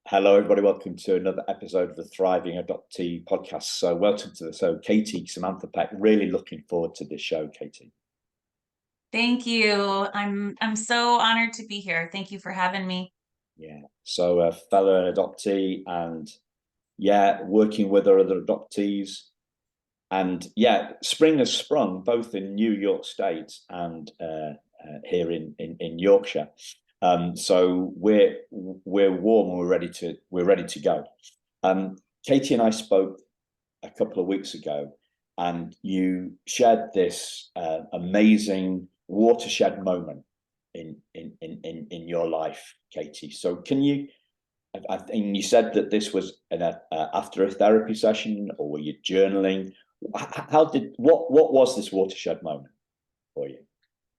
Hello, everybody. Welcome to another episode of the Thriving Adoptee podcast. So welcome to the show, Catie Samantha Peck. Really looking forward to this show, Catie. Thank you. I'm so honored to be here. Thank you for having me. Yeah. So a fellow adoptee and working with our other adoptees. And spring has sprung both in New York State and here in Yorkshire. So we're warm and we're ready to go. Catie and I spoke a couple of weeks ago, and you shared this amazing watershed moment in your life, Catie. So can you? I think you said that this was after a therapy session, or were you journaling? What was this watershed moment for you?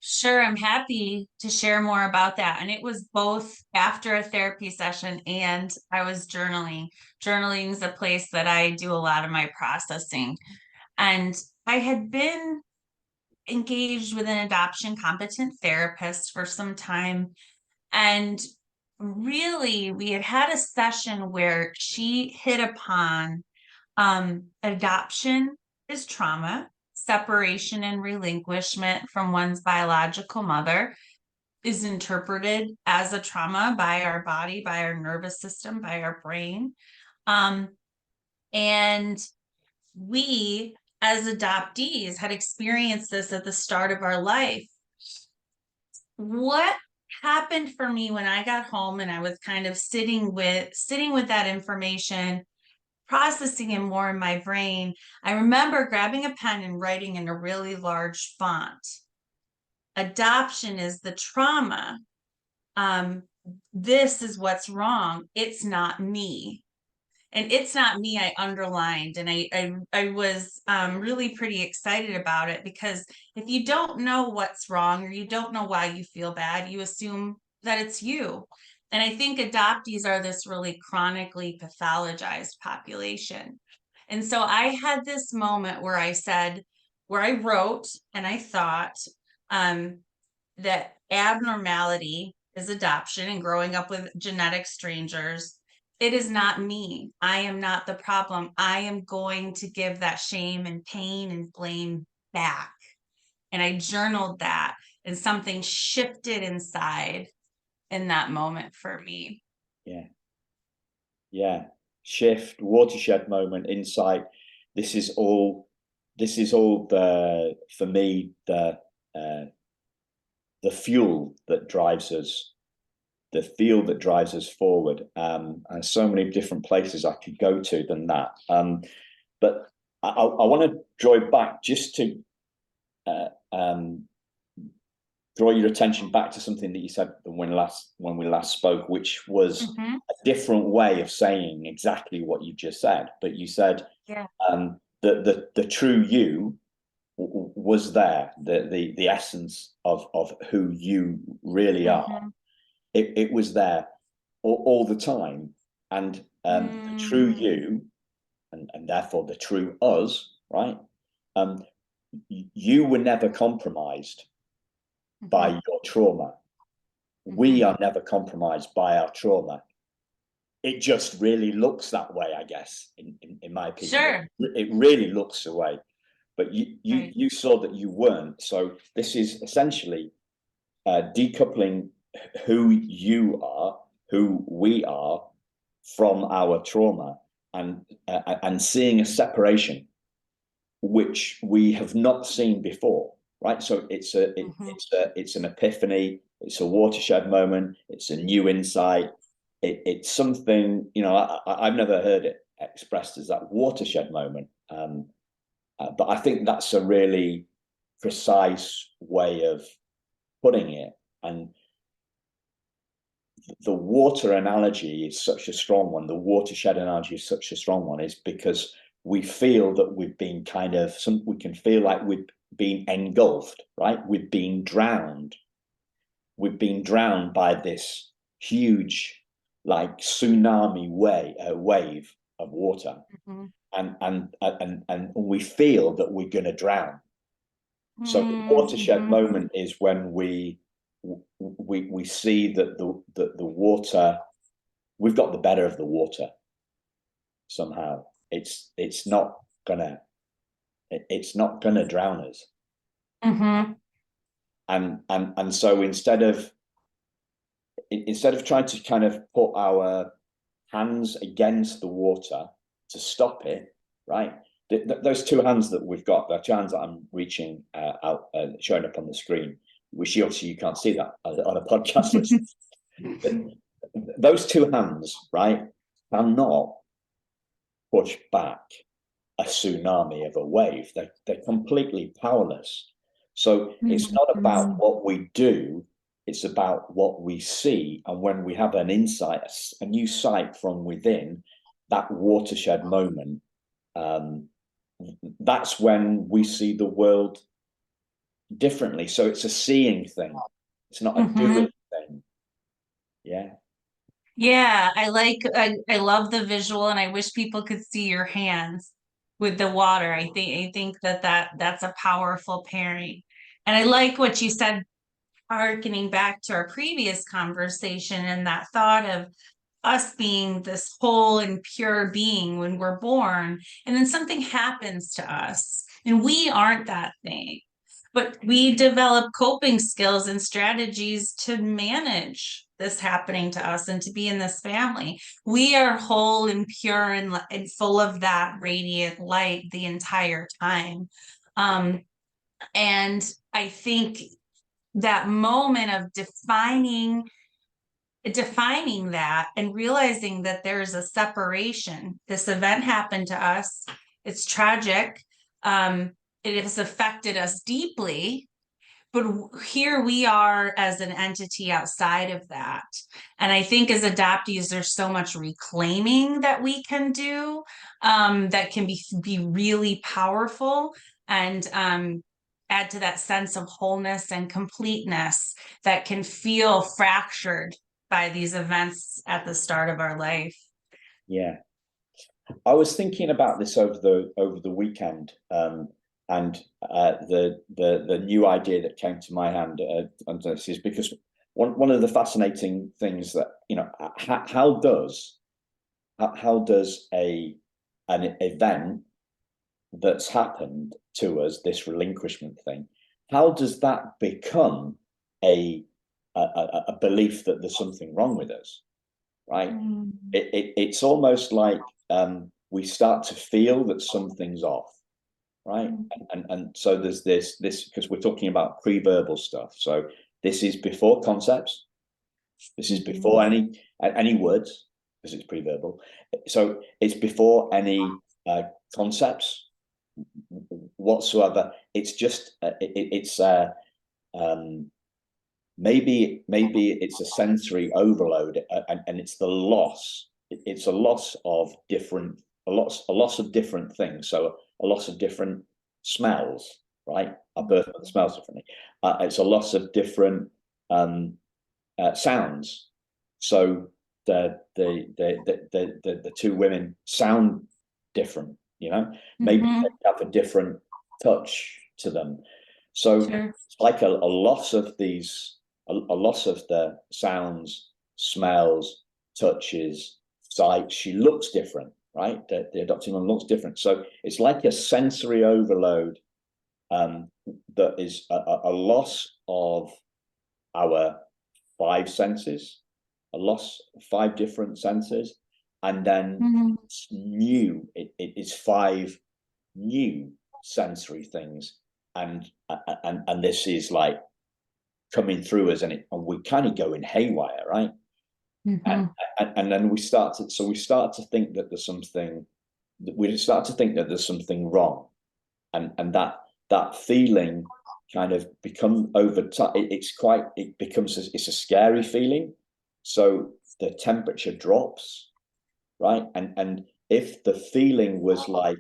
Sure, I'm happy to share more about that. And it was both after a therapy session and I was journaling. Journaling is a place that I do a lot of my processing. And I had been engaged with an adoption competent therapist for some time. And really, we had had a session where she hit upon adoption is trauma, separation and relinquishment from one's biological mother is interpreted as a trauma by our body, by our nervous system, by our brain. And we, as adoptees, had experienced this at the start of our life. What happened for me when I got home and I was kind of sitting with that information, processing it more in my brain, I remember grabbing a pen and writing in a really large font. Adoption is the trauma. This is what's wrong. It's not me. And it's not me, I underlined, and I was really pretty excited about it, because if you don't know what's wrong or you don't know why you feel bad, you assume that it's you. And I think adoptees are this really chronically pathologized population. And so I had this moment where I wrote and I thought that abnormality is adoption and growing up with genetic strangers. It is not me. I am not the problem. I am going to give that shame and pain and blame back. And I journaled that, and something shifted inside in that moment for me. Shift, watershed moment, insight. This is all the, for me, the fuel that drives us, the fuel that drives us forward. And so many different places I could go to than that. But I want to draw it back just to draw your attention back to something that you said when we last spoke, which was a different way of saying exactly what you just said. But you said that the true you was there, the essence of who you really are. It was there all the time, and the true you, and therefore the true us, right? You were never compromised by your trauma. We are never compromised by our trauma. It just really looks that way, I guess, in my opinion. Sure. It really looks the way. But you saw that you weren't. So this is essentially decoupling who you are, who we are, from our trauma, and seeing a separation which we have not seen before, right? So it's an epiphany, it's a watershed moment, it's a new insight. It's something, I've never heard it expressed as that watershed moment. But I think that's a really precise way of putting it. And the water analogy is such a strong one. The watershed analogy is such a strong one, is because we feel that we've been we can feel like we've been engulfed, right? We've been drowned. We've been drowned by this huge, like, tsunami wave of water. And we feel that we're going to drown. So the watershed moment is when we see that the water we've got the better of the water somehow. It's not gonna drown us. Mm-hmm. And so instead of trying to kind of put our hands against the water to stop it, right? Those two hands that we've got, the two hands that I'm reaching out, showing up on the screen, which obviously you can't see that on a podcast listen. Those two hands, right, cannot push back a tsunami of a wave. They're completely powerless. So it's not about what we do, it's about what we see. And when we have an insight, a new sight from within, that watershed moment, that's when we see the world differently. So it's a seeing thing. It's not a doing thing. Yeah. Yeah, I love the visual, and I wish people could see your hands with the water. I think that's a powerful pairing. And I like what you said, harkening back to our previous conversation, and that thought of us being this whole and pure being when we're born, and then something happens to us, and we aren't that thing. But we develop coping skills and strategies to manage this happening to us and to be in this family. We are whole and pure and full of that radiant light the entire time. And I think that moment of defining that and realizing that there's a separation. This event happened to us. It's tragic. It has affected us deeply, but here we are as an entity outside of that. And I think as adoptees, there's so much reclaiming that we can do, that can be really powerful and add to that sense of wholeness and completeness that can feel fractured by these events at the start of our life. Yeah. I was thinking about this over the weekend, and the new idea that came to my hand on this is because one of the fascinating things that, you know, how does an event that's happened to us, this relinquishment thing, how does that become a belief that there's something wrong with us, right? It's almost like we start to feel that something's off, right? And so there's this because we're talking about pre-verbal stuff. So this is before concepts. This is before any words, because it's pre-verbal. So it's before any concepts whatsoever. It's just maybe it's a sensory overload, and it's the loss. It's a loss of different things. So a loss of different smells, right? Our birth mother smells differently. It's a loss of different sounds. So the two women sound different, you know. Maybe they have a different touch to them. So it's like a loss of these, a loss of the sounds, smells, touches, sight. She looks different, right? The adopted one looks different. So it's like a sensory overload, that is a loss of our five senses, a loss of five different senses, and then it's new. It is five new sensory things, and this is like coming through us, and we kind of go in haywire, right? And then we start to think that there's something. We start to think that there's something wrong, and that feeling kind of become over time. It's a scary feeling. So the temperature drops, right? And if the feeling was like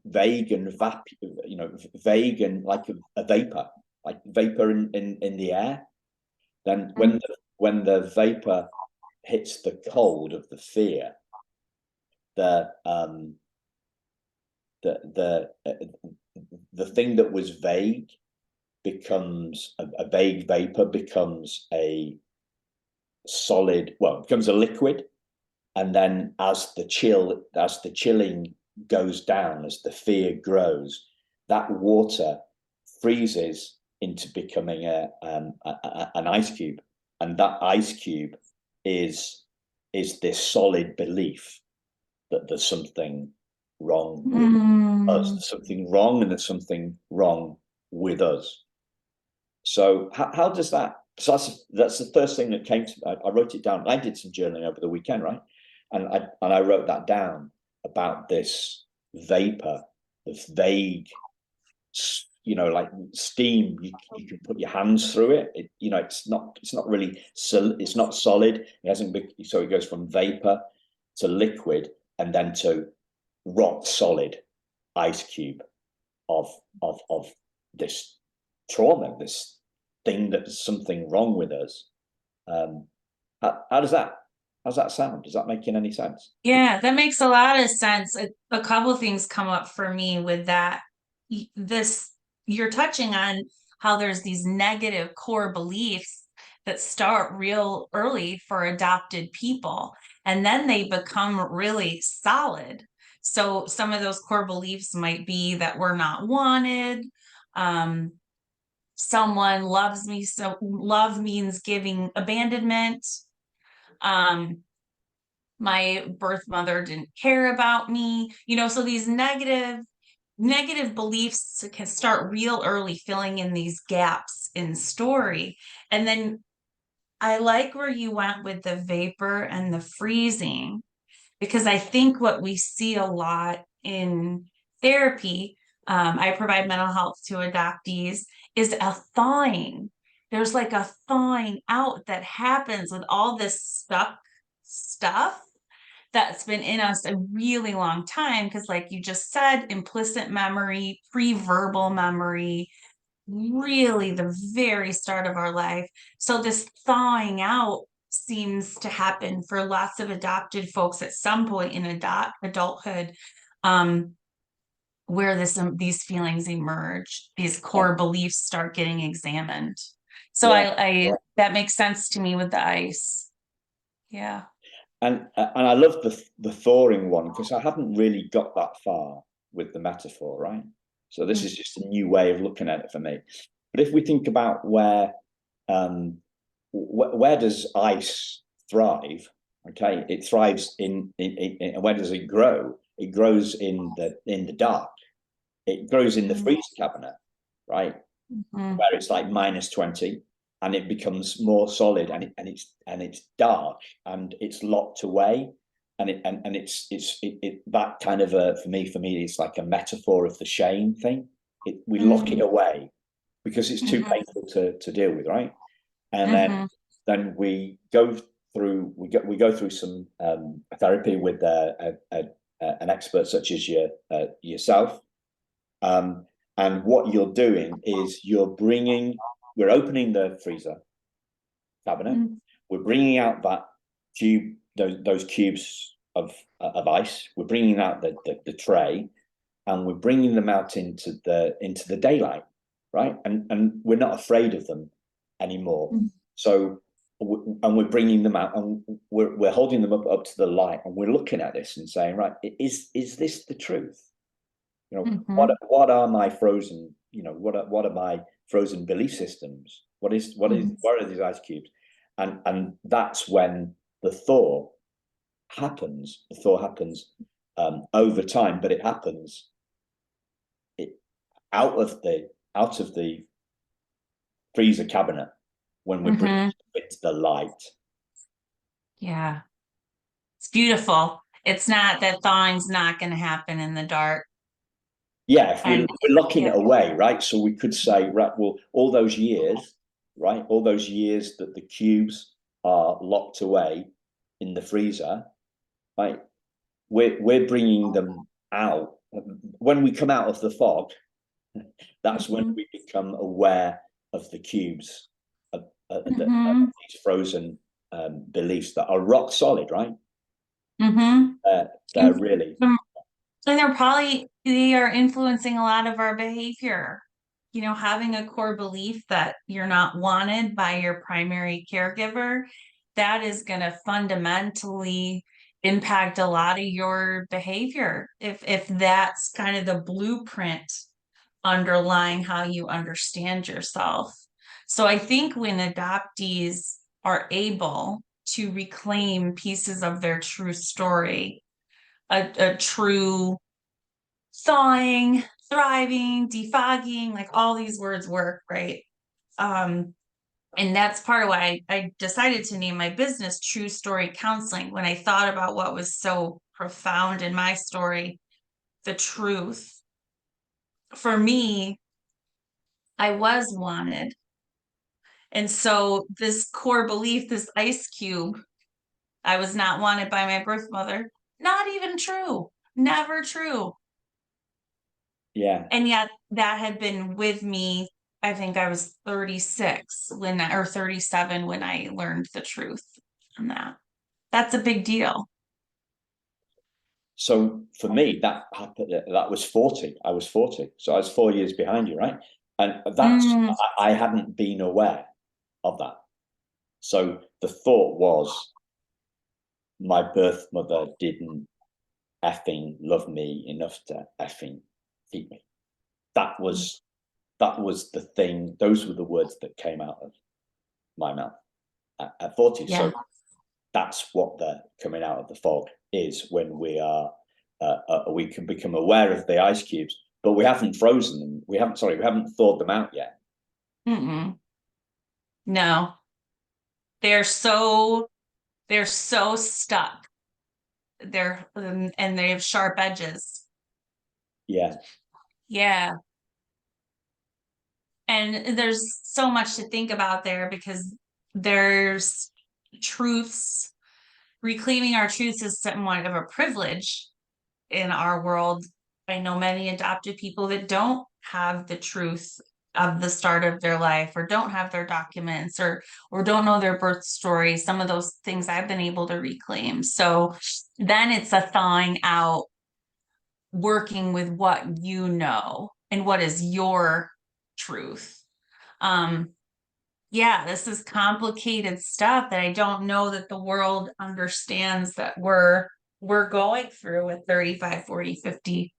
vague and vague and like a vapor, like vapor in the air, then when the vapor hits the cold of the fear, the thing that was vague becomes a vague vapor, becomes a solid, well, it becomes a liquid, and then as the chilling goes down, as the fear grows, that water freezes into becoming an ice cube, and that ice cube is this solid belief that there's something wrong with us, there's something wrong, and there's something wrong with us. So how does that? So that's the first thing that came to me. I wrote it down. I did some journaling over the weekend, right? And I wrote that down about this vapor, this vague, like steam. You can put your hands through it. It's not really, it's not solid. It hasn't been, so it goes from vapor to liquid and then to rock solid ice cube of this trauma, this thing that there's something wrong with us. How does that sound? Does that make any sense? Yeah, that makes a lot of sense. A couple of things come up for me with that. You're touching on how there's these negative core beliefs that start real early for adopted people, and then they become really solid. So some of those core beliefs might be that we're not wanted. Someone loves me, so love means giving abandonment. My birth mother didn't care about me, so these negative beliefs can start real early, filling in these gaps in story. And then I like where you went with the vapor and the freezing, because I think what we see a lot in therapy, I provide mental health to adoptees, is a thawing. There's like a thawing out that happens with all this stuff that's been in us a really long time. Because like you just said, implicit memory, pre-verbal memory, really the very start of our life. So this thawing out seems to happen for lots of adopted folks at some point in adulthood, where these feelings emerge, these core beliefs start getting examined. So I that makes sense to me with the ice. Yeah. And I love the thawing one, because I hadn't really got that far with the metaphor, right? So this is just a new way of looking at it for me. But if we think about where does ice thrive? Okay, it thrives in where does it grow? It grows in the dark. It grows in the freezer cabinet, right? Where it's like -20. And it becomes more solid, and it's dark, and it's locked away, and it's that kind of for me it's like a metaphor of the shame thing. We lock it away because it's too painful to deal with, right? And then we go through some therapy with an expert such as yourself, and what you're doing is we're opening the freezer cabinet. We're bringing out that cube, those cubes of ice. We're bringing out the tray, and we're bringing them out into the daylight, right? And we're not afraid of them anymore. So, and we're bringing them out, and we're holding them up to the light, and we're looking at this and saying, right, is this the truth? What are my frozen? What are my frozen belief systems? What are these ice cubes? And that's when the thaw happens. The thaw happens over time, but it happens out of the freezer cabinet when we're bringing it to the light. Yeah, it's beautiful. It's not that thawing's not going to happen in the dark. Yeah, if we're locking it away, right? So we could say, right, well, all those years that the cubes are locked away in the freezer, right? We're bringing them out. When we come out of the fog, that's when we become aware of the cubes, of these frozen beliefs that are rock solid, right? They're really. And they are influencing a lot of our behavior. Having a core belief that you're not wanted by your primary caregiver that is going to fundamentally impact a lot of your behavior if that's kind of the blueprint underlying how you understand yourself. So I think when adoptees are able to reclaim pieces of their true story, a true thawing, thriving, defogging, like all these words work, right? And that's part of why I decided to name my business True Story Counseling. When I thought about what was so profound in my story, the truth. For me, I was wanted. And so this core belief, this ice cube, I was not wanted by my birth mother, not even true, never true. Yeah. And yet that had been with me. I think I was 36 or 37 when I learned the truth on that. That's a big deal. So for me, that happened, that was 40. I was 40. So I was 4 years behind you, right? And that's, I hadn't been aware of that. So the thought was, my birth mother didn't effing love me enough to effing keep me. That was the thing. Those were the words that came out of my mouth at 40. Yeah. So that's what the coming out of the fog is, when we are we can become aware of the ice cubes, but we haven't frozen them. We haven't thawed them out yet. No, they're so stuck. They're and they have sharp edges. Yeah. Yeah. And there's so much to think about there, because there's truths. Reclaiming our truths is somewhat of a privilege in our world. I know many adopted people that don't have the truth of the start of their life, or don't have their documents, or don't know their birth story. Some of those things I've been able to reclaim. So then it's a thawing out, working with what you know and what is your truth. Yeah, this is complicated stuff that I don't know that the world understands that we're going through with 35, 40, 50.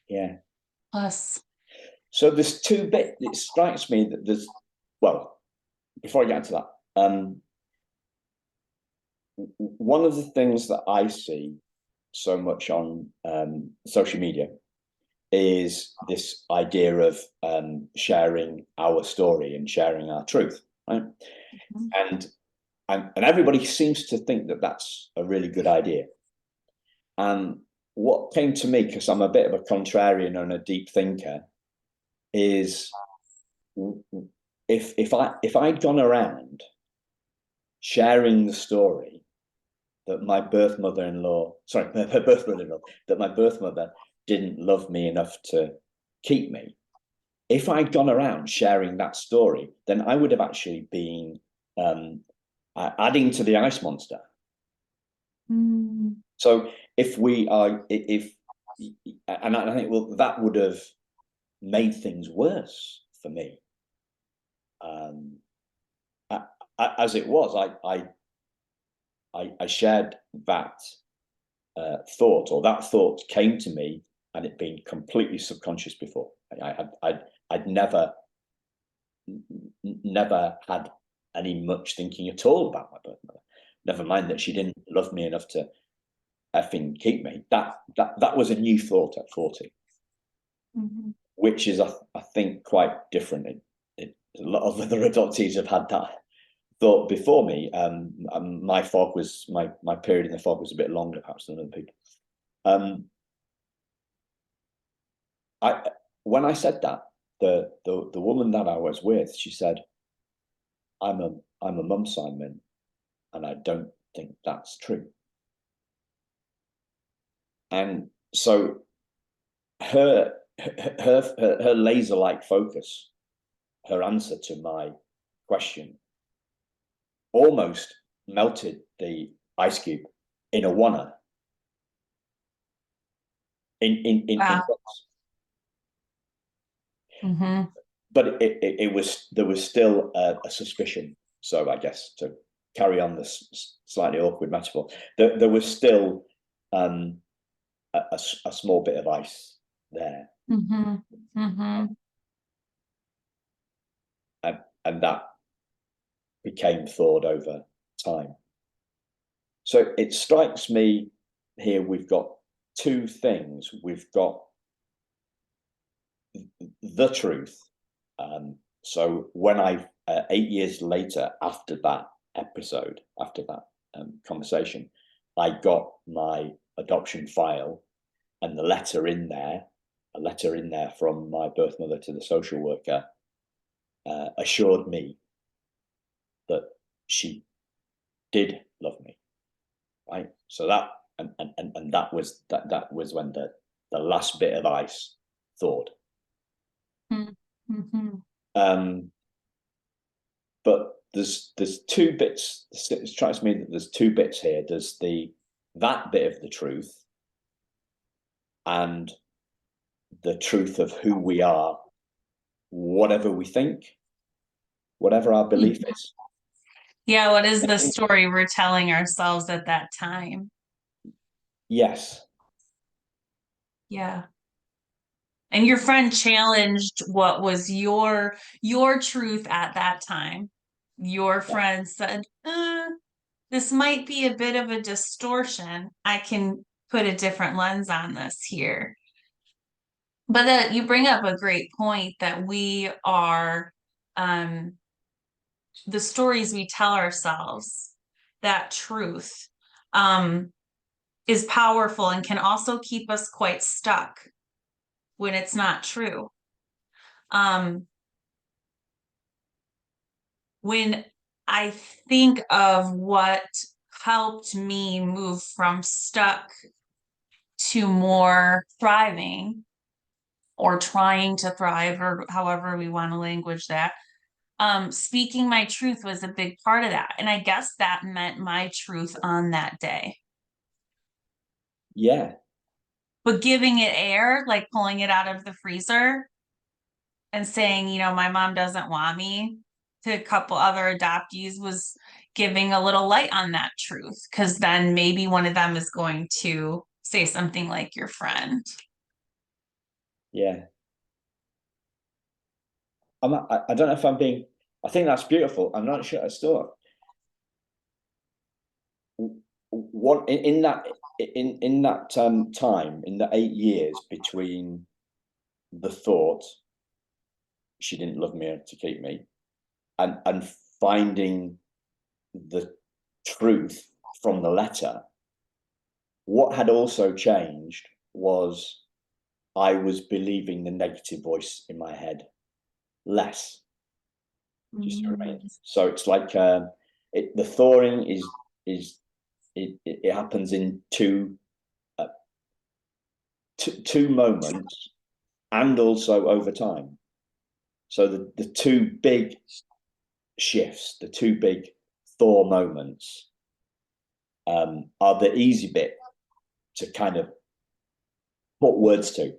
Yeah. Plus. So there's two bits. It strikes me that there's, well, before I get into that, one of the things that I see so much on social media is this idea of sharing our story and sharing our truth, right? And everybody seems to think that that's a really good idea. And what came to me, because I'm a bit of a contrarian and a deep thinker, is if I'd gone around sharing the story that my birth mother-in-law that my birth mother didn't love me enough to keep me, if I'd gone around sharing that story, then I would have actually been adding to the ice monster. So if we are, and I think, well, that would have made things worse for me. As it was, I shared that thought, or that thought came to me, and it'd been completely subconscious before. I'd never had any much thinking at all about my birth mother. Never mind that she didn't love me enough to effing keep me. That was a new thought at 40, which is, I think, quite different. A lot of other adoptees have had that thought before me. My fog was my period in the fog was a bit longer, perhaps, than other people. When I said that, the woman that I was with, she said, I'm a mum, Simon, and I don't think that's true. And so her laser-like focus, her answer to my question, almost melted the ice cube in a wanna. Wow. But there was still a suspicion. So I guess to carry on this slightly awkward metaphor, there was still a small bit of ice there. Mm-hmm. Mm-hmm. And that became thawed over time. So it strikes me here we've got two things. We've got the truth. So when 8 years later, after that episode, after that conversation, I got my adoption file and the letter in there, a letter in there from my birth mother to the social worker, assured me that she did love me, right? So that and that was when the last bit of ice thawed. Mm-hmm. But there's two bits. It strikes me that there's two bits here. There's that bit of the truth and the truth of who we are, whatever we think, whatever our belief is. Yeah, what is the story we're telling ourselves at that time? Yes. Yeah. And your friend challenged what was your truth at that time. Your friend said, this might be a bit of a distortion. I can put a different lens on this here. But you bring up a great point that we are the stories we tell ourselves, that truth is powerful and can also keep us quite stuck when it's not true. When I think of what helped me move from stuck to more thriving or trying to thrive, or however we want to language that, speaking my truth was a big part of that. And I guess that meant my truth on that day. Yeah. But giving it air, like pulling it out of the freezer and saying, my mom doesn't want me, to a couple other adoptees, was giving a little light on that truth, because then maybe one of them is going to say something like your friend. Yeah. I don't know if I'm being, I think that's beautiful. I'm not sure. I still, what in that time, in the 8 years between the thought she didn't love me to keep me and finding the truth from the letter, what had also changed was I was believing the negative voice in my head less. So it's like the thawing is it happens in two moments and also over time. So the two big shifts, the two big thaw moments, are the easy bit to kind of put words to.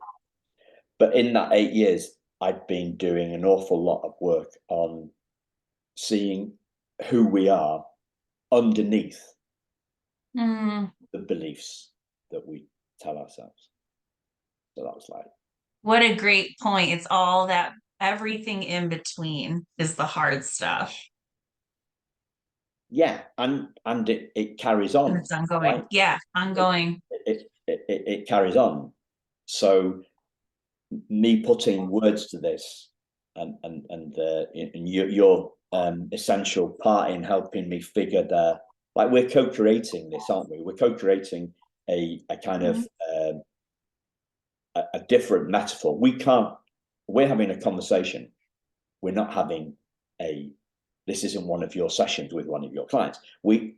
But in that 8 years, I've been doing an awful lot of work on seeing who we are underneath the beliefs that we tell ourselves. So that was like, what a great point. It's all that, everything in between is the hard stuff. yeah, and it carries on. And it's ongoing. Right? Yeah, ongoing. It carries on. So me putting words to this and your essential part in helping me figure like we're co-creating this, aren't we? We're co-creating a kind of a different metaphor. We're having a conversation. We're not having this isn't one of your sessions with one of your clients. We're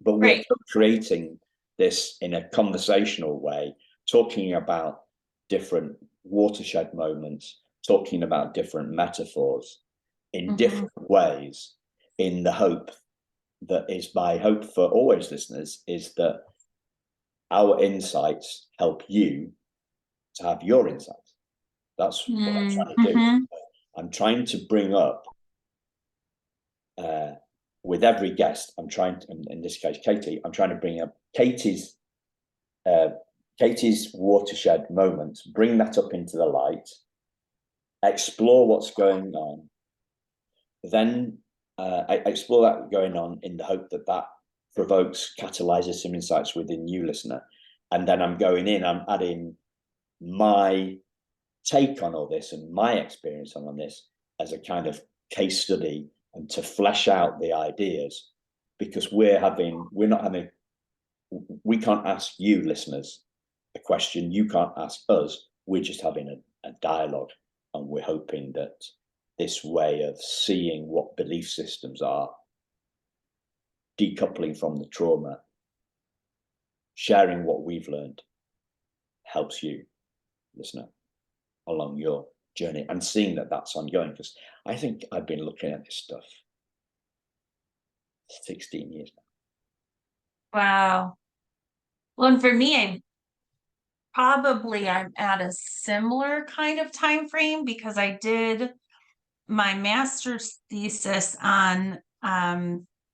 creating this in a conversational way, talking about different watershed moments, talking about different metaphors in different ways, in the hope that is my hope for always listeners is that our insights help you to have your insights. That's what I'm trying to do. I'm trying to bring up with every guest, I'm trying to, in this case, Catie, I'm trying to bring up Catie's watershed moments, bring that up into the light, explore what's going on, then I explore that going on in the hope that that provokes, catalyzes some insights within you, listener. And then I'm going in, I'm adding my take on all this and my experience on this as a kind of case study, and to flesh out the ideas, because we can't ask you, listeners, a question. You can't ask us. We're just having a dialogue, and we're hoping that this way of seeing what belief systems are, decoupling from the trauma, sharing what we've learned, helps you, listener, along your journey, and seeing that that's ongoing. Because I think I've been looking at this stuff 16 years now. Wow. Well, and for me, I'm at a similar kind of time frame, because I did my master's thesis on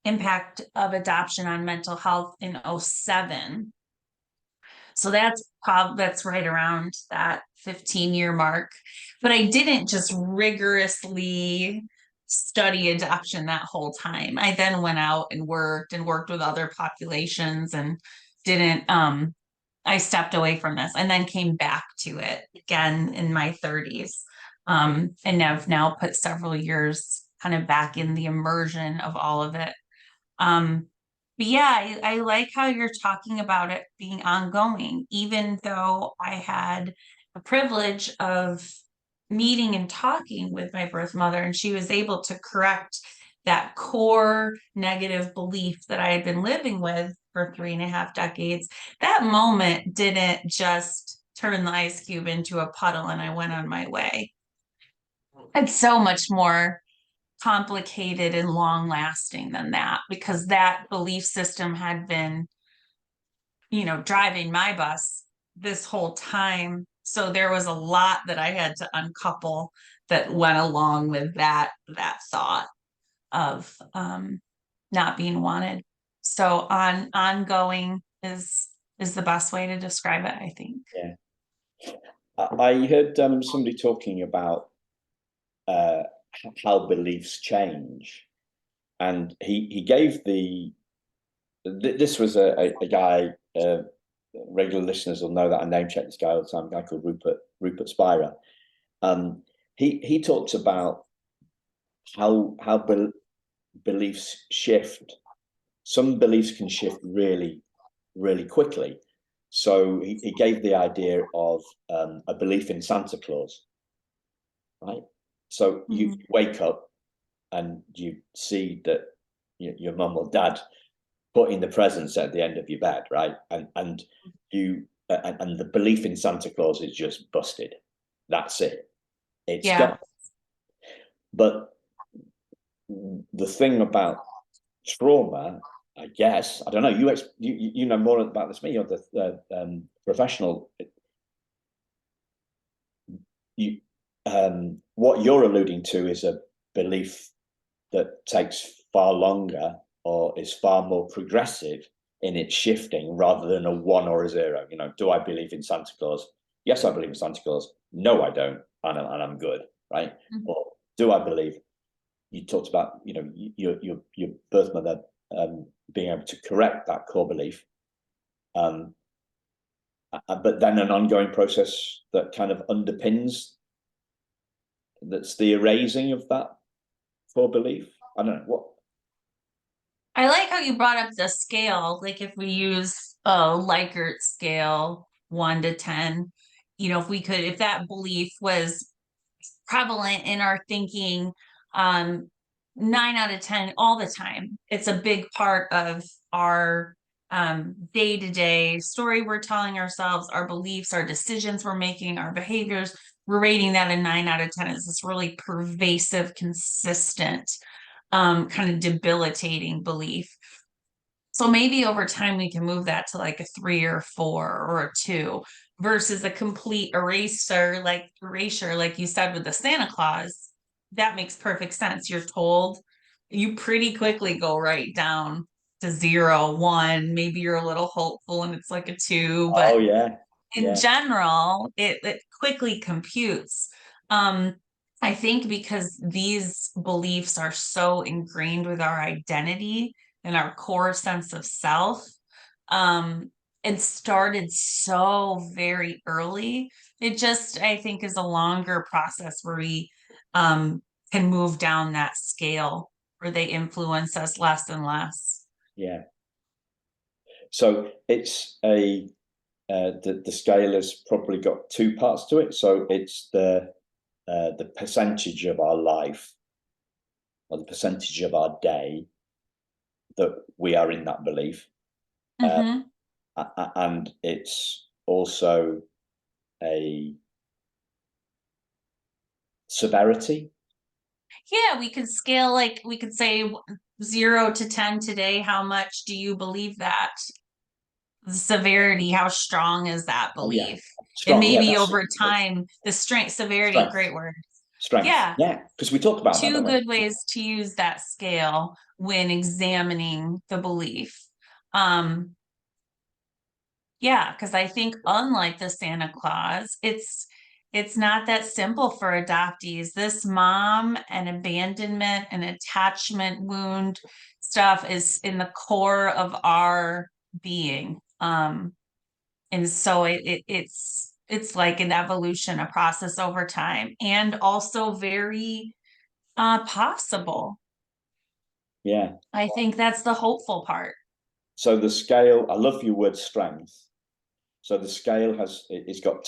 impact of adoption on mental health in 2007. So that's right around that 15-year mark. But I didn't just rigorously study adoption that whole time. I then went out and worked with other populations, and didn't I stepped away from this and then came back to it again in my 30s. And I've now put several years kind of back in the immersion of all of it. But yeah, I like how you're talking about it being ongoing, even though I had the privilege of meeting and talking with my birth mother, and she was able to correct that core negative belief that I had been living with for 3.5 decades. That moment didn't just turn the ice cube into a puddle and I went on my way. It's so much more complicated and long lasting than that, because that belief system had been, driving my bus this whole time. So there was a lot that I had to uncouple that went along with that thought of not being wanted. So ongoing is the best way to describe it, I think. Yeah. I heard somebody talking about how beliefs change, and he gave this was a guy, regular listeners will know that I name check this guy all the time, a guy called Rupert Spira. He talks about how beliefs shift. Some beliefs can shift really, really quickly. So he gave the idea of a belief in Santa Claus, right? So you wake up and you see that your mum or dad putting the presents at the end of your bed, right? And the belief in Santa Claus is just busted. That's it. It's gone. But the thing about trauma, I guess, I don't know. You know more about this than me. You're the professional. What you're alluding to is a belief that takes far longer, or is far more progressive in its shifting, rather than a 1 or a 0. Do I believe in Santa Claus? Yes, I believe in Santa Claus. No, I don't, and I'm good, right? Or do I believe? You talked about your birth mother being able to correct that core belief, but then an ongoing process that kind of underpins, that's the erasing of that core belief. I don't know what. I like how you brought up the scale. Like if we use a Likert scale, 1 to 10, if that belief was prevalent in our thinking, 9 out of 10 all the time, it's a big part of our day-to-day story we're telling ourselves, our beliefs, our decisions we're making, our behaviors. We're rating that a 9 out of 10 is this really pervasive, consistent, kind of debilitating belief. So maybe over time we can move that to like a 3 or 4 or a 2, versus a complete erasure, like you said with the Santa Claus. That makes perfect sense. You're told you pretty quickly go right down to 0, 1. Maybe you're a little hopeful and it's like a 2, but Oh yeah, in yeah, general, it quickly computes. Um, I think because these beliefs are so ingrained with our identity and our core sense of self, um, and started so very early, it just, I think, is a longer process where we um, can move down that scale where they influence us less and less. yeah. So it's the scale has probably got two parts to it. So it's the percentage of our life or the percentage of our day that we are in that belief, uh, Mm-hmm. and it's also a severity. Yeah, we could scale, like we could say 0 to 10 today. How much do you believe that? The severity, how strong is that Oh yeah, belief? And strong. Yeah, maybe that's over time, the strength, severity, strength. great word. Strength. Yeah, Yeah, because we talk about that, two don't we? good ways to use that scale when examining the belief. Um, yeah, because I think unlike the Santa Claus, it's not that simple for adoptees. This mom and abandonment and attachment wound stuff is in the core of our being. And so it's like an evolution, a process over time, and also very possible. Yeah. I think that's the hopeful part. So the scale. I love your word strength. So the scale it's got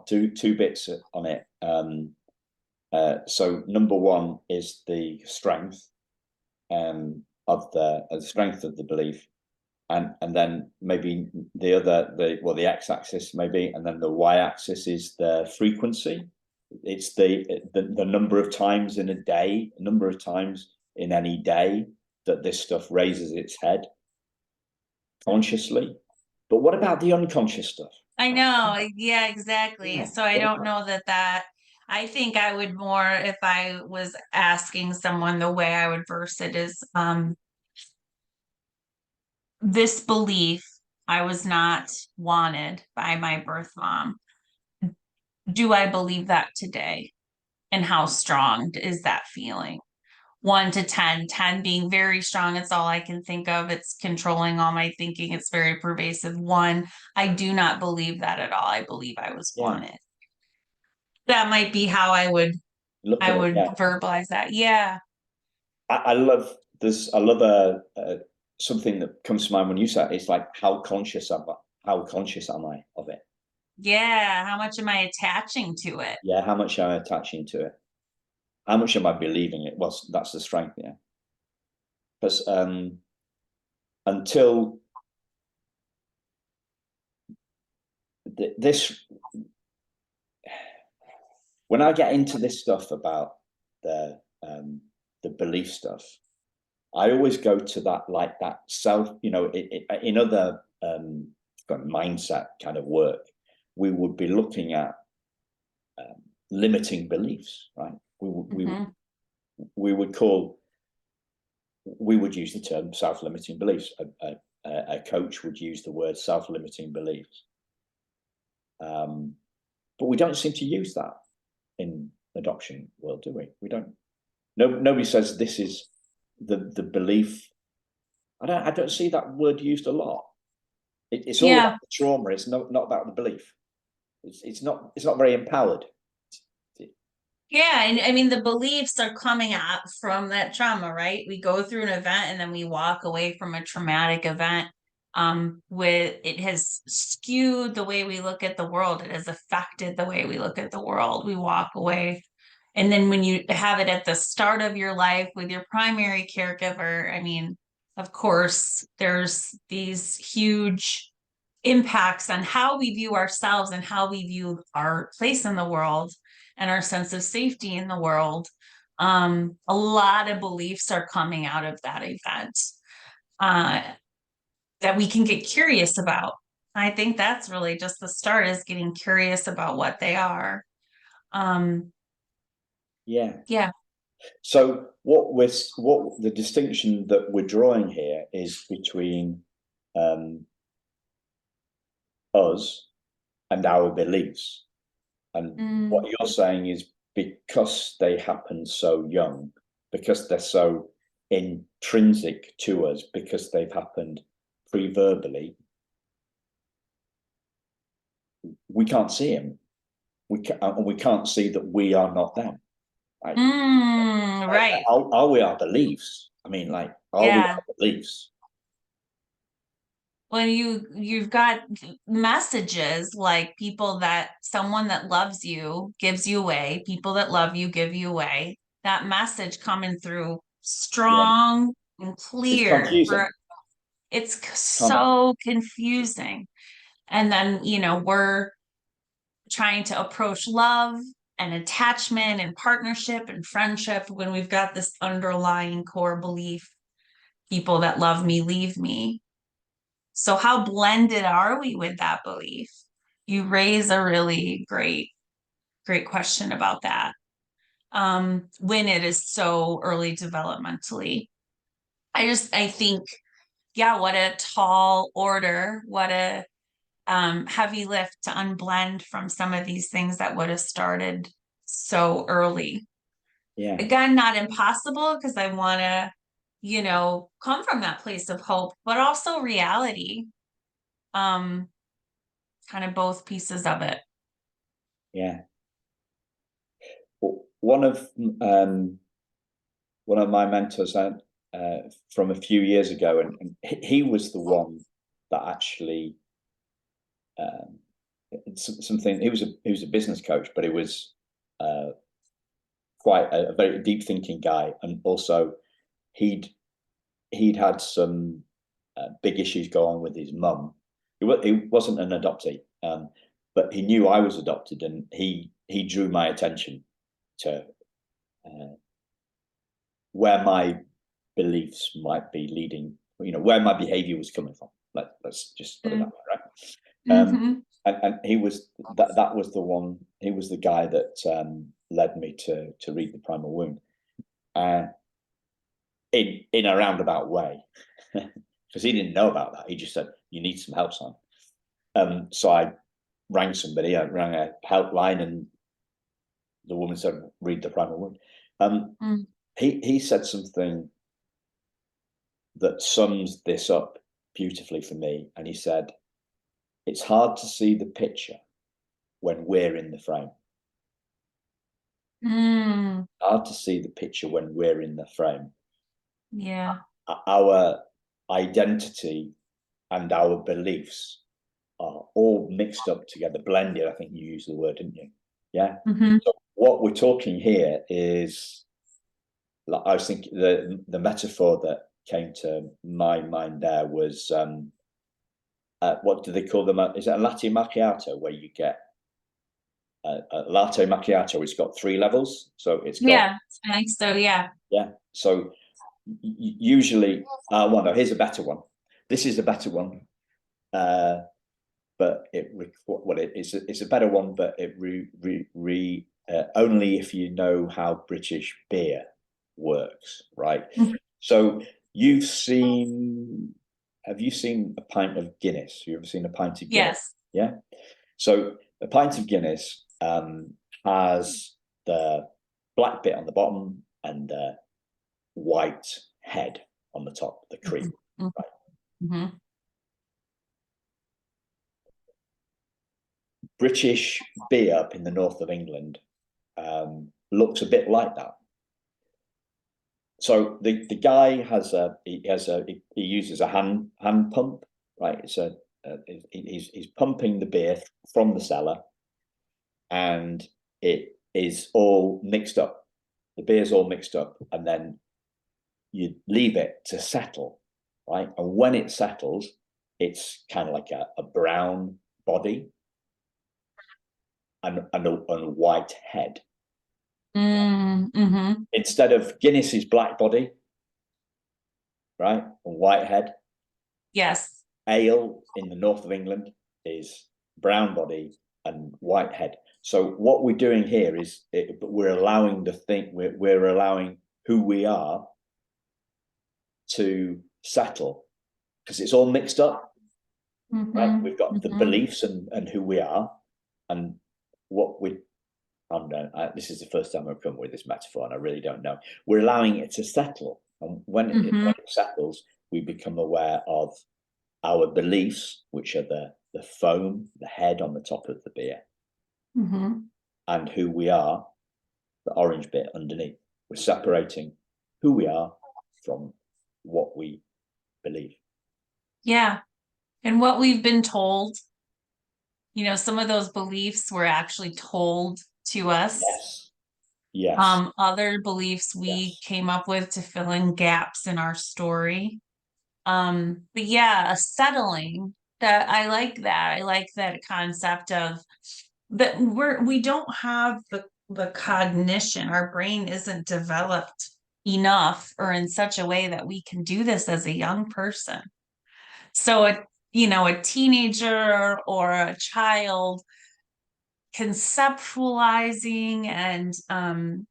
two bits on it. So number one is the strength of the strength of the belief, and then maybe the x-axis maybe, and then the y-axis is the frequency. It's the number of times in a day, number of times in any day that this stuff raises its head consciously. But what about the unconscious stuff? I know. Yeah, exactly. Yeah. So I What don't about? know that I think I would more, if I was asking someone, the way I would verse it is this belief, I was not wanted by my birth mom. Do I believe that today? And how strong is that feeling? 1 to 10, 10 being very strong. It's all I can think of. It's controlling all my thinking. It's very pervasive. 1, I do not believe that at all. I believe I was Yeah. wanted. That might be how Look I at it. would Yeah. verbalize that. Yeah. I love this. I love something that comes to mind when you say it. It's like how conscious am I of it? Yeah. How much am I attaching to it? Yeah, how much am I attaching to it? How much am I believing it? Well, that's the strength, yeah. Because until this, when I get into this stuff about the belief stuff, I always go to that, like that self, in other mindset kind of work, we would be looking at limiting beliefs, right? Mhm. We would call, we would use the term self-limiting beliefs. A coach would use the word self-limiting beliefs. But we don't seem to use that in adoption world, do we? We don't. Nobody says this is the belief. I don't see that word used a lot. It's all about Yeah. the trauma. It's not about the belief. It's not very empowered. Yeah. And I mean, the beliefs are coming up from that trauma, right? We go through an event and then we walk away from a traumatic event. With it has skewed the way we look at the world. It has affected the way we look at the world. We walk away. And then when you have it at the start of your life with your primary caregiver, I mean, of course, there's these huge impacts on how we view ourselves and how we view our place in the world and our sense of safety in the world. A lot of beliefs are coming out of that event uh, that we can get curious about. I think that's really just the start, is getting curious about what they are. Um, Yeah. yeah. So what the distinction that we're drawing here is between us and our beliefs. And what you're saying is, because they happen so young, because they're so intrinsic to us, because they've happened pre-verbally, we can't see them. We can't see that we are not them. Right? Right. Are we our beliefs? I mean, like, are we our beliefs? When you've got messages like someone that loves you gives you away, people that love you give you away, that message coming through strong and It's clear confusing. it's so confusing. And then, we're trying to approach love and attachment and partnership and friendship when we've got this underlying core belief, people that love me leave me. So how blended are we with that belief? You raise a really great question about that. When it is so early developmentally. I think, yeah, what a tall order, what a heavy lift to unblend from some of these things that would have started so early. Yeah. Again, not impossible, because I want to, come from that place of hope, but also reality. Kind of both pieces of it. Yeah. One of my mentors from a few years ago, and he was the one that actually something. He was a business coach, but he was quite a very deep thinking guy, and also he'd had some big issues go on with his mum. He wasn't an adoptee, but he knew I was adopted, and he drew my attention to where my beliefs might be leading, where my behavior was coming from. Let's just put it that way, right? And he was that was the one. He was the guy that led me to read The Primal Wound, in a roundabout way, because he didn't know about that. He just said, "You need some help, son." So I rang somebody. I rang a helpline, and the woman said, "Read The Primal Wound." He said something that sums this up beautifully for me, and he said, "It's hard to see the picture when we're in the frame." Hard to see the picture when we're in the frame. Yeah. Our identity and our beliefs are all mixed up together, blended. I think you used the word, didn't you? Yeah. So what we're talking here is, like, I was thinking the metaphor that came to my mind there was, what do they call them? Is it a latte macchiato, where you get a latte macchiato? It's got 3 levels, so it's got, I think so. Yeah. So usually, well, no, here's a better one. This is a better one, but it's a better one, but it only if you know how British beer works, right? So have you seen a pint of Guinness? You ever seen a pint of Guinness? Yes. Yeah. So a pint of Guinness has the black bit on the bottom and the white head on the top, the cream. Right? British beer up in the north of England looks a bit like that. So the guy he uses a hand pump, right? He's pumping the beer from the cellar, and it is all mixed up. The beer's all mixed up, and then you leave it to settle, right? And when it settles, it's kind of like a brown body and a white head. Instead of Guinness's black body, right, and white head. Yes. Ale in the north of England is brown body and Whitehead. So what we're doing here is we're allowing we're allowing who we are to settle, because it's all mixed up. Right? We've got the beliefs and who we are, and what we. This is the first time I've come with this metaphor, and I really don't know. We're allowing it to settle, and when it settles, we become aware of our beliefs, which are the foam, the head on the top of the beer, and who we are, the orange bit underneath. We're separating who we are from what we believe. Yeah. And what we've been told, you know, some of those beliefs were actually told to us. Yes. Yes. Other beliefs we came up with to fill in gaps in our story. But yeah, a settling, that I like that. I like that concept of that we don't have the cognition. Our brain isn't developed enough or in such a way that we can do this as a young person. So a teenager or a child conceptualizing and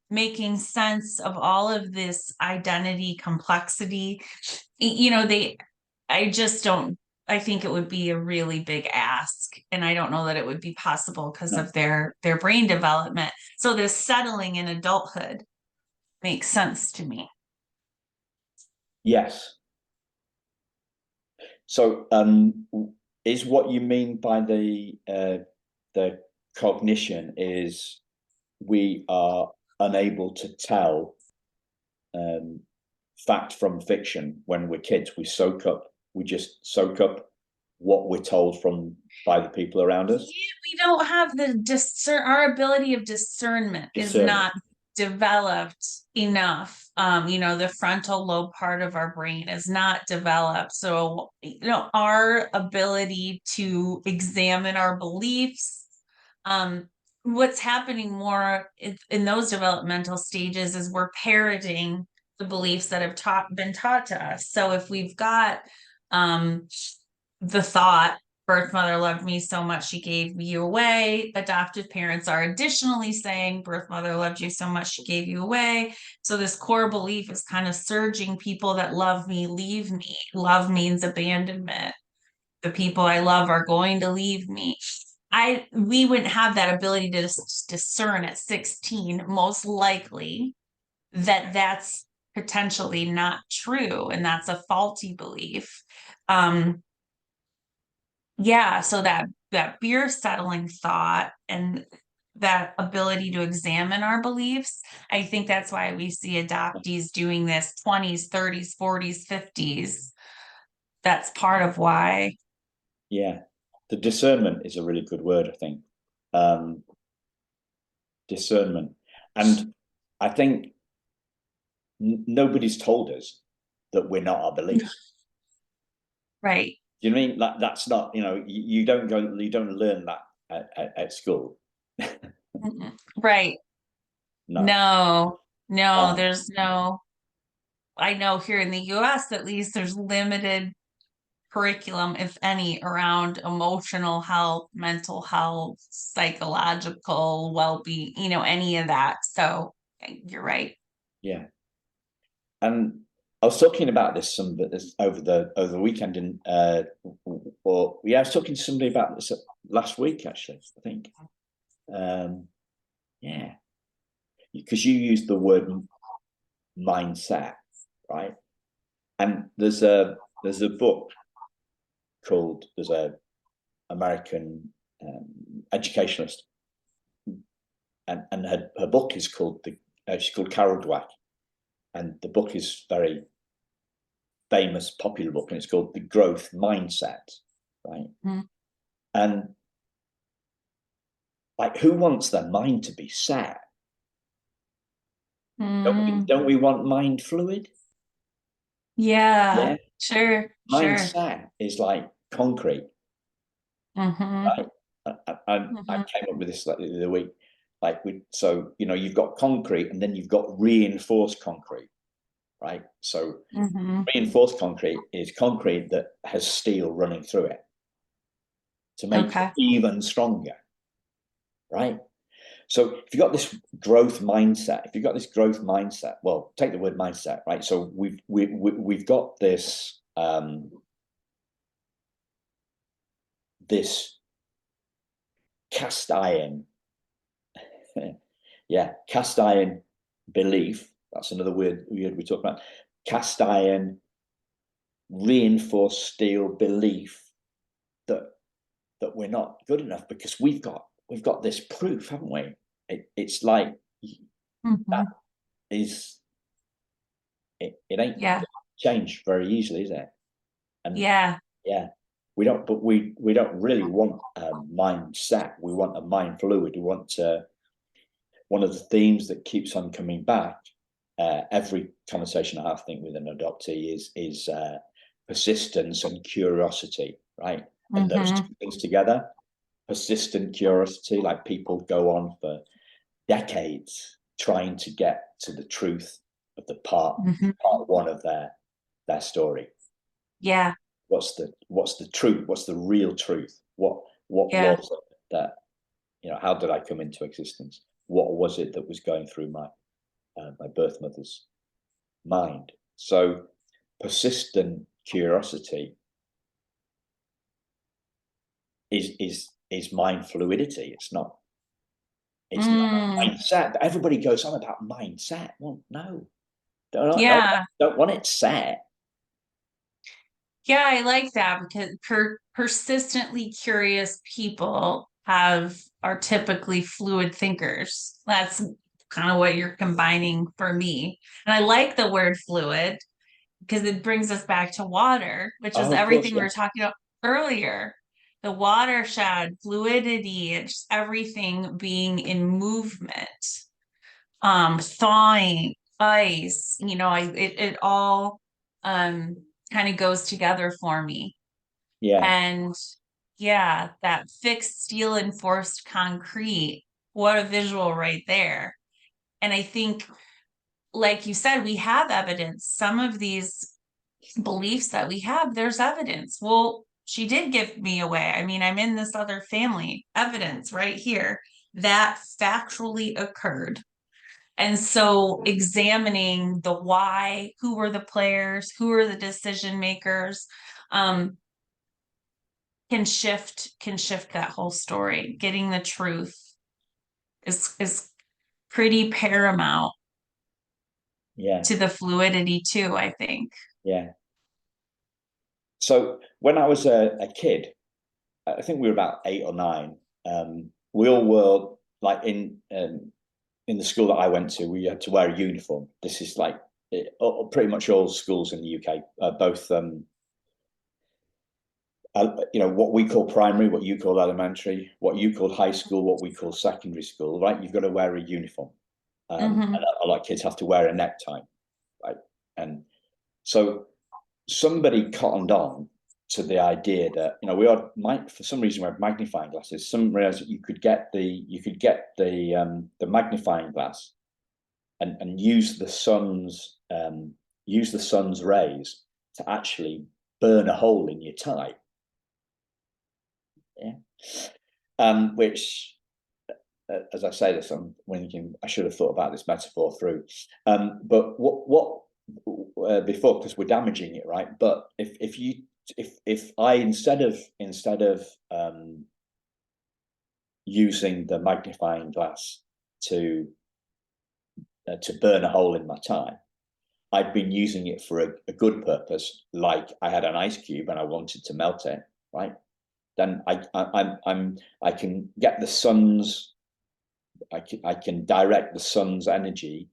making sense of all of this identity complexity, I think it would be a really big ask, and I don't know that it would be possible because of their brain development. So this settling in adulthood makes sense to me. Yes. So is what you mean by the cognition is we are unable to tell fact from fiction when we're kids. We just soak up what we're told by the people around us. We don't have our ability of discernment is not developed enough. The frontal lobe part of our brain is not developed. So, our ability to examine our beliefs, what's happening more in those developmental stages is we're parroting the beliefs that have been taught to us. So if we've got the thought, birth mother loved me so much she gave you away, adoptive parents are additionally saying birth mother loved you so much she gave you away. So this core belief is kind of surging: people that love me leave me. Love means abandonment. The people I love are going to leave me. We wouldn't have that ability to discern at 16, most likely, that that's potentially not true and that's a faulty belief. So that beer settling thought and that ability to examine our beliefs, I think that's why we see adoptees doing this 20s, 30s, 40s, 50s. That's part of why. Yeah. The discernment is a really good word, I think. Discernment. And I think nobody's told us that we're not our beliefs. Right. Do you know what I mean? That's not, you don't learn that at school. Right. No, there's no, I know here in the US, at least, there's limited curriculum, if any, around emotional health, mental health, psychological well-being, any of that. So you're right. Yeah. And I was talking about this over the weekend, and I was talking to somebody about this last week, actually, I think. Yeah, because you used the word mindset, right? And there's a book called, there's a American educationalist, and her book is called she's called Carol Dweck, and the book is very famous, popular book, and it's called The Growth Mindset, right? And who wants their mind to be set? Don't we want mind fluid? Yeah. Sure. Mindset is like concrete. Right? I came up with this the other week. You've got concrete, and then you've got reinforced concrete, right? So reinforced concrete is concrete that has steel running through it to make it even stronger. right? So if you've got this growth mindset, well, take the word mindset, right? So we've got this this cast iron, cast iron belief. That's another word we talk about. Cast iron, reinforced steel belief that we're not good enough because we've got this proof, haven't we? It's like that is it ain't changed very easily, is it? And we don't really want a mindset. We want a mind fluid. We want one of the themes that keeps on coming back every conversation I have, I think, with an adoptee is persistence and curiosity, right? And those two things together, persistent curiosity, like people go on for decades trying to get to the truth of the part one of their story. Yeah. What's the truth? What's the real truth? What was it that, how did I come into existence? What was it that was going through my birth mother's mind? So persistent curiosity is mind fluidity. It's not mindset. But everybody goes on about mindset. Well, no, don't want it set. Yeah, I like that because persistently curious people are typically fluid thinkers. That's kind of what you're combining for me. And I like the word fluid because it brings us back to water, which is everything we were talking about earlier. The watershed, fluidity, it's just everything being in movement, thawing, ice, it all kind of goes together for me. And that fixed steel enforced concrete, what a visual right there. And I think, like you said, we have evidence. Some of these beliefs that we have, there's evidence. Well, she did give me away. I mean, I'm in this other family, evidence right here that factually occurred. And so examining the why, who were the players, who are the decision makers, can shift that whole story. Getting the truth is pretty paramount to the fluidity too, I think. So when I was a kid, I think we were about 8 or 9, we all were like in the school that I went to, we had to wear a uniform. This is like pretty much all schools in the UK, both what we call primary, what you call elementary, what you call high school, what we call secondary school, right? You've got to wear a uniform. And a lot of kids have to wear a necktie, right? And so somebody cottoned on to the idea that for some reason we have magnifying glasses. Some realized that you could get the magnifying glass and use the sun's rays to actually burn a hole in your tie. Which, as I say this, I'm thinking I should have thought about this metaphor through. But what before, because we're damaging it, right? But if I instead of using the magnifying glass to burn a hole in my tie, I'd been using it for a good purpose, like I had an ice cube and I wanted to melt it, right? Then I can get the sun's, I can direct the sun's energy,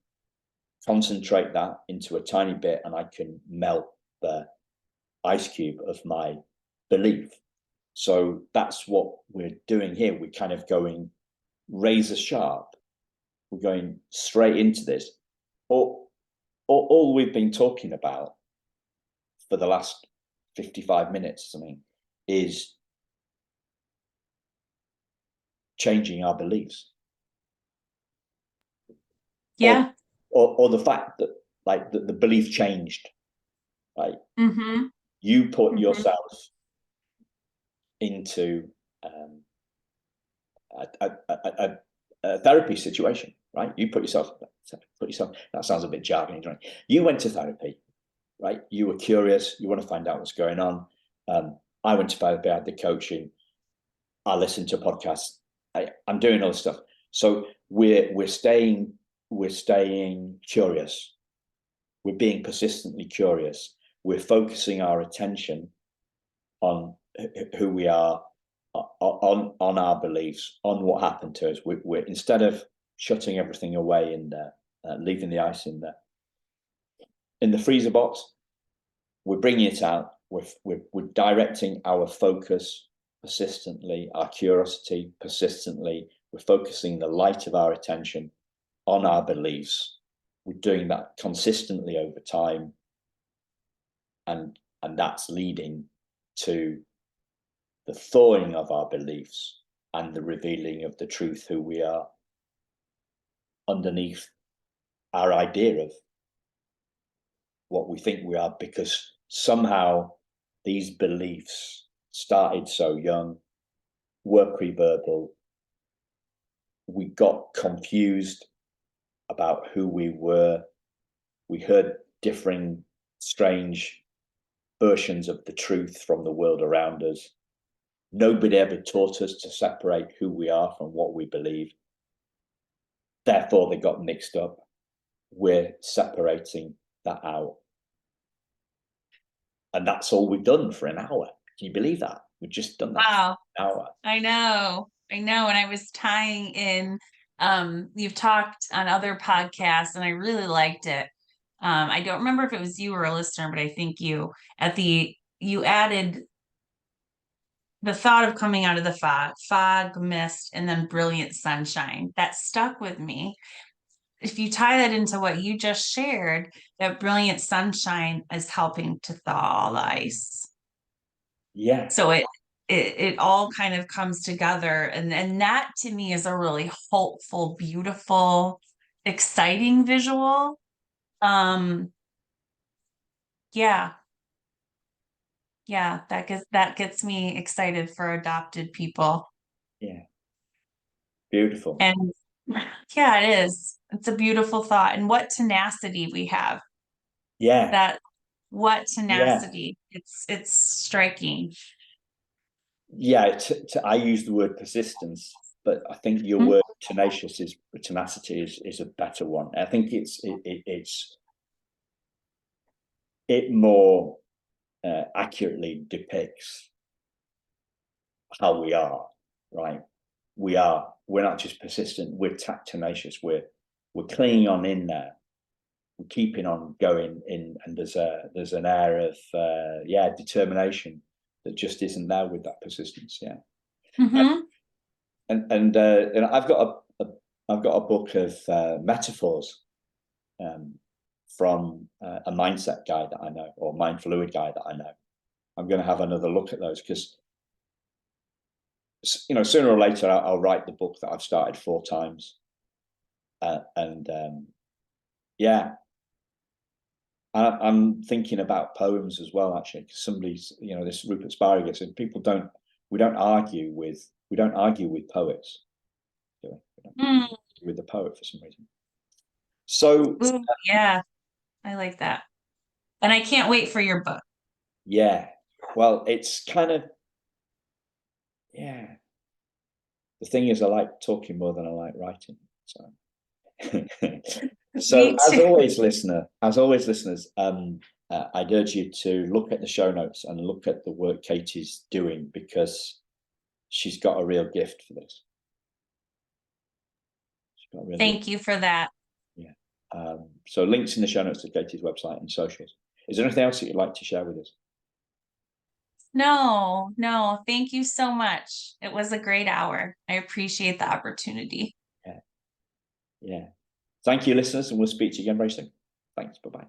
concentrate that into a tiny bit, and I can melt the ice cube of my belief. So that's what we're doing here. We're kind of going razor sharp. We're going straight into this. All we've been talking about for the last 55 minutes or something is changing our beliefs. Or the fact that the belief changed, right? You put yourself into a therapy situation, right? You put yourself, that sounds a bit jargony, right? You went to therapy, right? You were curious, you want to find out what's going on. I went to therapy, I had the coaching, I listened to podcasts, I'm doing all this stuff. So we're staying curious. We're being persistently curious. We're focusing our attention on who we are, on our beliefs, on what happened to us. We're instead of shutting everything away in there, leaving the ice in the freezer box, we're bringing it out. We're directing our focus persistently, our curiosity persistently. We're focusing the light of our attention on our beliefs. We're doing that consistently over time, and that's leading to the thawing of our beliefs and the revealing of the truth, who we are, underneath our idea of what we think we are, because somehow these beliefs started so young, were pre-verbal. We got confused about who we were. We heard differing, strange versions of the truth from the world around us. Nobody ever taught us to separate who we are from what we believe. Therefore, they got mixed up. We're separating that out. And that's all we've done for an hour. Can you believe that? We've just done that Wow. for an hour. I know. And I was tying in, you've talked on other podcasts and I really liked it. I don't remember if it was you or a listener, but I think you added the thought of coming out of the fog, mist, and then brilliant sunshine. That stuck with me. If you tie that into what you just shared, that brilliant sunshine is helping to thaw all the ice. Yeah. So it all kind of comes together, and that to me is a really hopeful, beautiful, exciting visual. Yeah. Yeah, that gets me excited for adopted people. Yeah. Beautiful. And yeah, it is. It's a beautiful thought. And what tenacity we have. Yeah. What Yeah. tenacity. It's striking. Yeah. I use the word persistence, but I think your word tenacity is a better one. I think it more accurately depicts how we are, right? We're not just persistent, we're tenacious, we're clinging on in there, we're keeping on going in, and there's an air of determination that just isn't there with that persistence. Yeah. Mm-hmm. And I've got a book of metaphors from a mindset guy that I know, or Mindfluid guy that I know. I'm going to have another look at those, because sooner or later I'll write the book that I've started 4 times, I'm thinking about poems as well, actually, because somebody's, this Rupert Spiragus, and we don't argue with poets, do we? We don't argue with the poet for some reason. So ooh, yeah, I like that. And I can't wait for your book. Yeah, well, it's kind of, yeah. The thing is, I like talking more than I like writing. So, so as always, listeners, I'd urge you to look at the show notes and look at the work Catie's doing, because she's got a real gift for this. Thank you for that. Yeah. So links in the show notes to Catie's website and socials. Is there anything else that you'd like to share with us? No, thank you so much. It was a great hour. I appreciate the opportunity. Yeah. Thank you, listeners, and we'll speak to you again very soon. Thanks. Bye-bye.